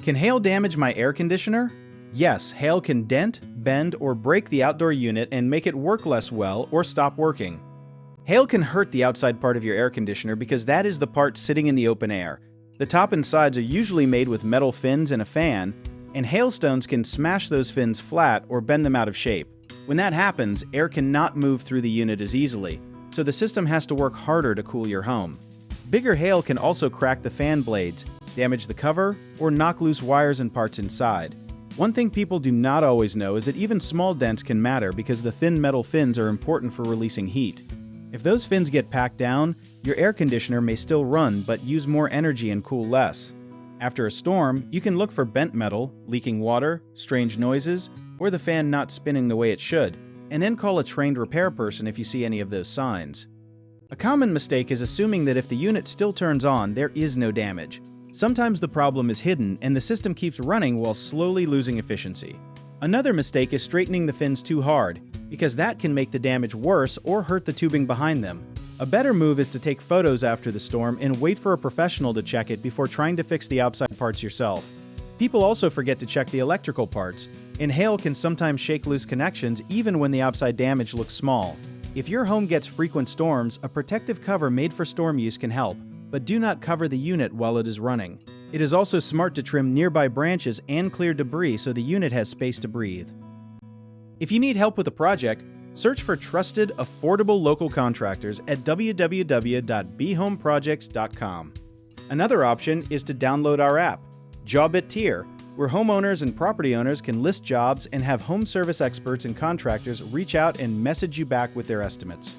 Can hail damage my air conditioner? Yes, hail can dent, bend, or break the outdoor unit and make it work less well or stop working. Hail can hurt the outside part of your air conditioner because that is the part sitting in the open air. The top and sides are usually made with metal fins and a fan, and hailstones can smash those fins flat or bend them out of shape. When that happens, air cannot move through the unit as easily, so the system has to work harder to cool your home. Bigger hail can also crack the fan blades, damage the cover, or knock loose wires and parts inside. One thing people do not always know is that even small dents can matter because the thin metal fins are important for releasing heat. If those fins get packed down, your air conditioner may still run but use more energy and cool less. After a storm, you can look for bent metal, leaking water, strange noises, or the fan not spinning the way it should, and then call a trained repair person if you see any of those signs. A common mistake is assuming that if the unit still turns on, there is no damage. Sometimes the problem is hidden and the system keeps running while slowly losing efficiency. Another mistake is straightening the fins too hard, because that can make the damage worse or hurt the tubing behind them. A better move is to take photos after the storm and wait for a professional to check it before trying to fix the outside parts yourself. People also forget to check the electrical parts, and hail can sometimes shake loose connections even when the outside damage looks small. If your home gets frequent storms, a protective cover made for storm use can help, but do not cover the unit while it is running. It is also smart to trim nearby branches and clear debris so the unit has space to breathe. If you need help with a project, search for trusted, affordable local contractors at www.bhomeprojects.com. Another option is to download our app, Job It Tier, where homeowners and property owners can list jobs and have home service experts and contractors reach out and message you back with their estimates.